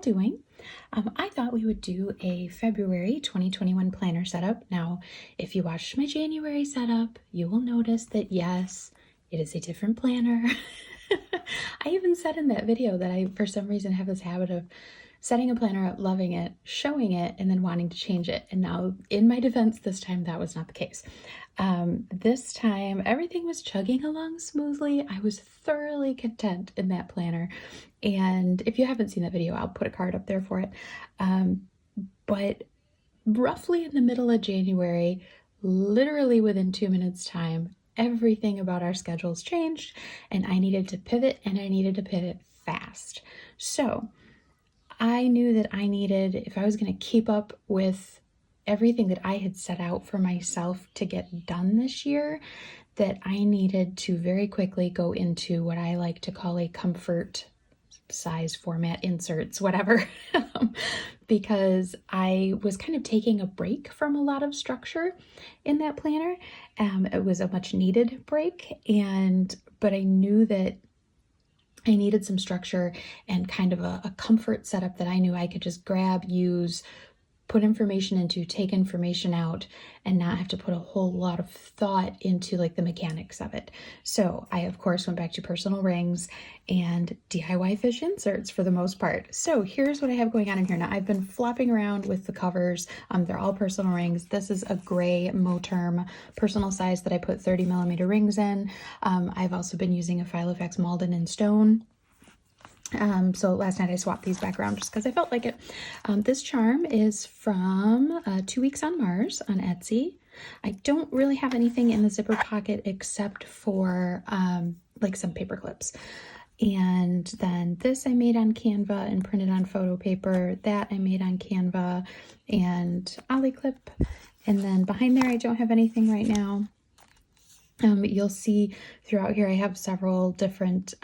doing? I thought we would do a February 2021 planner setup. Now, if you watched my January setup, you will notice that yes, it is a different planner. I even said in that video that I, for some reason, have this habit of setting a planner up, loving it, showing it, and then wanting to change it. And now, in my defense, this time that was not the case. This time, everything was chugging along smoothly. I was thoroughly content in that planner. And if you haven't seen that video, I'll put a card up there for it. But roughly in the middle of January, literally within 2 minutes time, everything about our schedules changed and I needed to pivot, and I needed to pivot fast. So I knew that I needed, if I was going to keep up with everything that I had set out for myself to get done this year, that I needed to very quickly go into what I like to call a comfort size format, inserts, whatever, because I was kind of taking a break from a lot of structure in that planner. It was a much needed break, but I knew that I needed some structure and kind of a comfort setup that I knew I could just grab, use, put information into, take information out, and not have to put a whole lot of thought into like the mechanics of it. So I, of course, went back to personal rings and DIYFish inserts for the most part. So here's what I have going on in here. Now, I've been flopping around with the covers. They're all personal rings. This is a gray Moterm personal size that I put 30mm rings in. I've also been using a Filofax Malden in stone. So last night I swapped these back around just because I felt like it. This charm is from 2 Weeks on Mars on Etsy. I don't really have anything in the zipper pocket except for like some paper clips. And then this I made on Canva and printed on photo paper. That I made on Canva and OliClip. And then behind there I don't have anything right now. You'll see throughout here I have several different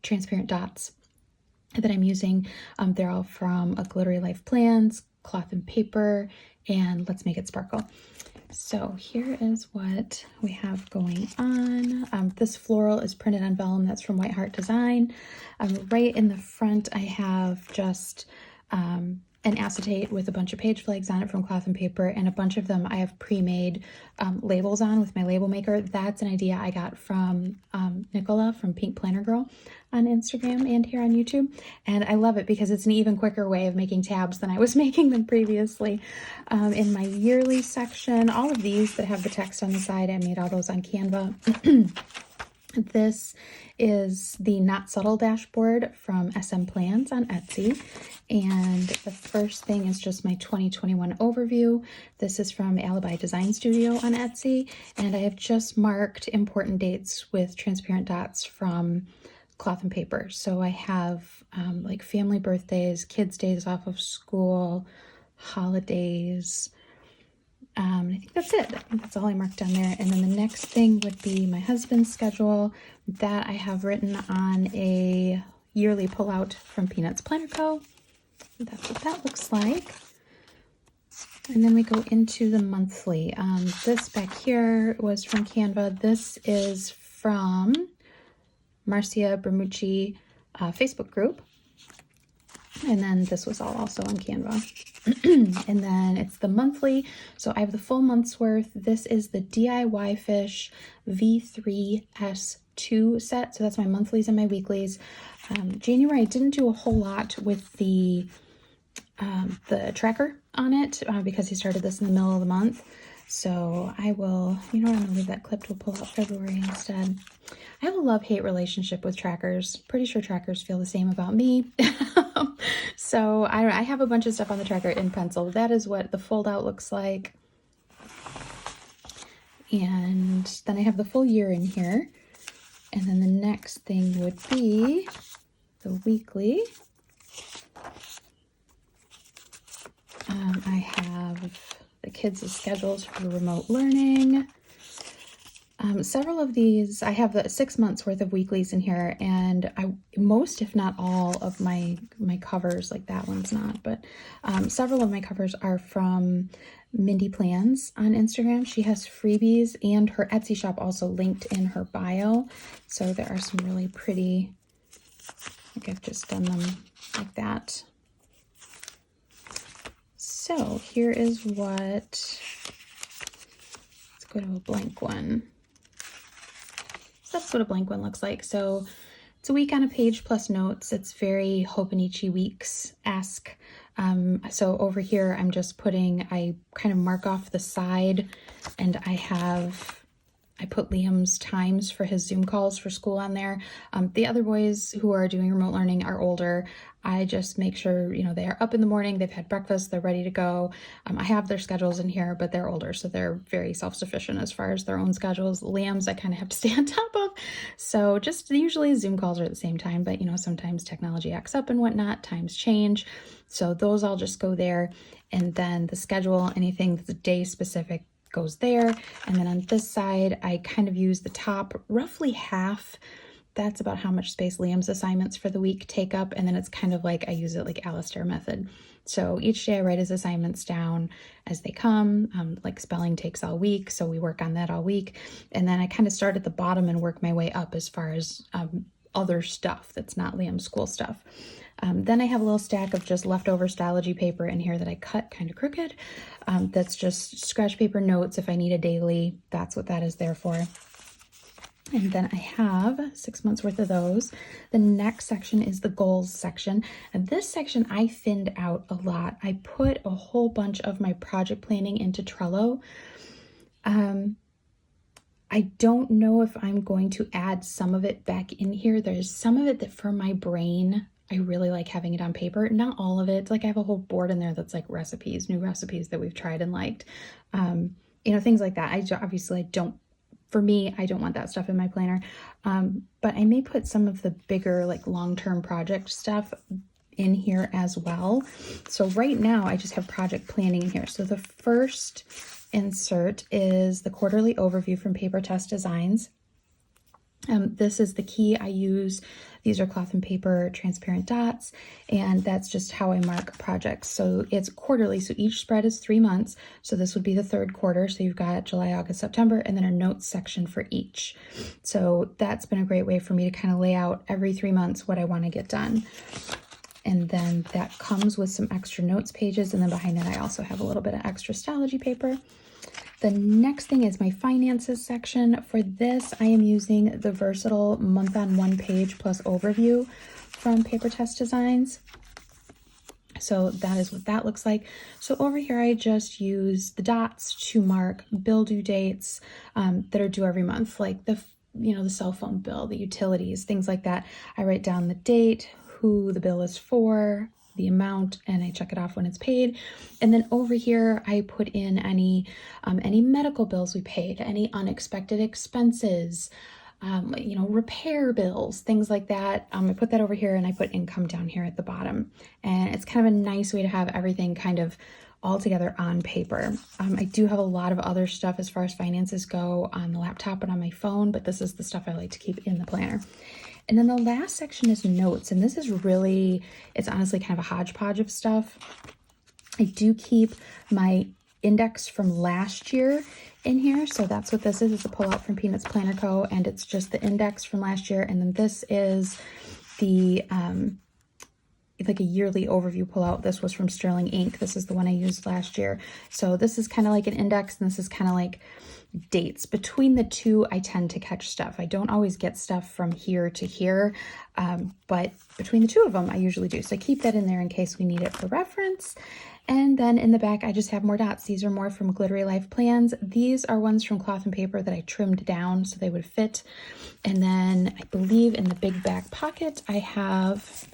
transparent dots that I'm using. They're all from a Glittery Life Plans, Cloth and Paper, and Let's Make It Sparkle. So here is what we have going on. This floral is printed on vellum. That's from WhiteHeartDesign. Right in the front I have just an acetate with a bunch of page flags on it from Cloth and Paper, and a bunch of them I have pre-made labels on with my label maker. That's an idea I got from Nicola from Pink Planner Girl on Instagram and here on YouTube, and I love it because it's an even quicker way of making tabs than I was making them previously. In my yearly section, all of these that have the text on the side, I made all those on Canva. This is the Not Subtle dashboard from SMPlans on Etsy. And the first thing is just my 2021 overview. This is from AlibiDesignStudio on Etsy. And I have just marked important dates with transparent dots from Cloth and Paper. So I have like family birthdays, kids' days off of school, holidays. I think that's it. I think that's all I marked down there. And then the next thing would be my husband's schedule that I have written on a yearly pullout from Peanuts Planner Co. That's what that looks like. And then we go into the monthly. This back here was from Canva. This is from Marsia Bramucci Facebook group. And then this was all also on Canva. And then it's the monthly. So I have the full month's worth. This is the DIYFish V3S2 set. So that's my monthlies and my weeklies. January, I didn't do a whole lot with the tracker on it because he started this in the middle of the month. So I will, I'm going to leave that clipped. We'll pull out February instead. I have a love-hate relationship with trackers. Pretty sure trackers feel the same about me. So I have a bunch of stuff on the tracker in pencil. That is what the Foldout looks like. And then I have the full year in here. And then the next thing would be the weekly. I have the kids' schedules for remote learning. Several of these, I have the 6 months worth of weeklies in here, and most, if not all, of my covers, like that one's not, but several of my covers are from Mindy Plans on Instagram. She has freebies, and her Etsy shop also linked in her bio. So there are some really pretty, like I've just done them like that. So here is what, let's go to a blank one. So that's what a blank one looks like. So it's a week on a page plus notes. It's very Hobonichi weeks-esque. So over here, I'm just putting, I kind of mark off the side, and I put Liam's times for his Zoom calls for school on there. The other boys who are doing remote learning are older. I just make sure, you know, they are up in the morning, they've had breakfast, they're ready to go. I have their schedules in here, but they're older, so they're very self-sufficient as far as their own schedules. Liam's I kind of have to stay on top of. So just usually Zoom calls are at the same time, but you know, sometimes technology acts up and whatnot, times change. So those all just go there. And then the schedule, anything that's day specific, goes there. And then on this side, I kind of use the top roughly half. That's about how much space Liam's assignments for the week take up. And then it's kind of like I use it like Alistair method. So each day I write his assignments down as they come. Like spelling takes all week, so we work on that all week. And then I kind of start at the bottom and work my way up as far as other stuff that's not Liam's school stuff. Then I have a little stack of just leftover Stylogy paper in here that I cut kind of crooked. That's just scratch paper notes if I need a daily. That's what that is there for. And then I have 6 months worth of those. The next section is the goals section. And this section I thinned out a lot. I put a whole bunch of my project planning into Trello. I don't know if I'm going to add some of it back in here. There's some of it that for my brain, I really like having it on paper. Not all of it. Like I have a whole board in there that's like recipes, new recipes that we've tried and liked. You know, things like that. Obviously I don't, for me, I don't want that stuff in my planner. But I may put some of the bigger like long-term project stuff in here as well. So right now I just have project planning in here. So the first insert is the quarterly overview from PaperTess Designs. This is the key I use. These are cloth and paper transparent dots, and that's just how I mark projects. So it's quarterly, so each spread is 3 months. So this would be the third quarter. So you've got July, August, September, and then a notes section for each. So that's been a great way for me to kind of lay out every 3 months what I want to get done. And then that comes with some extra notes pages, and then behind it I also have a little bit of extra Stylogy paper. The next thing is my finances section. For this, I am using the versatile month on one page plus overview from PaperTess Designs. So that is what that looks like. So over here, I just use the dots to mark bill due dates that are due every month, like the cell phone bill, the utilities, things like that. I write down the date, who the bill is for, the amount, and I check it off when it's paid. And then over here, I put in any medical bills we paid, any unexpected expenses, repair bills, things like that. I put that over here, and I put income down here at the bottom. And it's kind of a nice way to have everything kind of all together on paper. I do have a lot of other stuff as far as finances go on the laptop and on my phone, but this is the stuff I like to keep in the planner. And then the last section is notes, and this is really, it's honestly kind of a hodgepodge of stuff. I do keep my index from last year in here, so that's what this is. It's a pullout from Peanuts Planner Co., and it's just the index from last year, and then this is the like a yearly overview pullout. This was from Sterlingink. This is the one I used last year. So this is kind of like an index, and this is kind of like dates. Between the two, I tend to catch stuff. I don't always get stuff from here to here, but between the two of them, I usually do. So I keep that in there in case we need it for reference. And then in the back, I just have more dots. These are more from Glittery Life Plans. These are ones from cloth and paper that I trimmed down so they would fit. And then I believe in the big back pocket, I have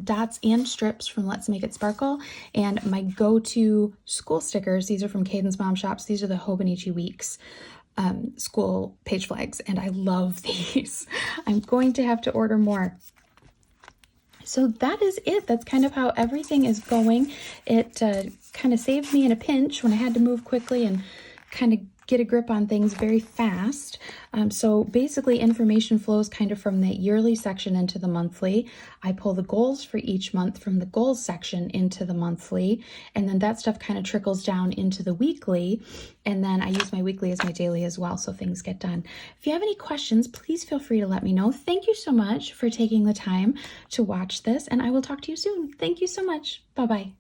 dots and strips from Let's Make It Sparkle, and my go-to school stickers. These are from KaidensMomShops. These are the Hobonichi Weeks school page flags, and I love these. I'm going to have to order more. So that is it. That's kind of how everything is going. It kind of saved me in a pinch when I had to move quickly and kind of get a grip on things very fast. So basically information flows kind of from the yearly section into the monthly. I pull the goals for each month from the goals section into the monthly, and then that stuff kind of trickles down into the weekly, and then I use my weekly as my daily as well, so things get done. If you have any questions, please feel free to let me know. Thank you so much for taking the time to watch this, and I will talk to you soon. Thank you so much. Bye-bye.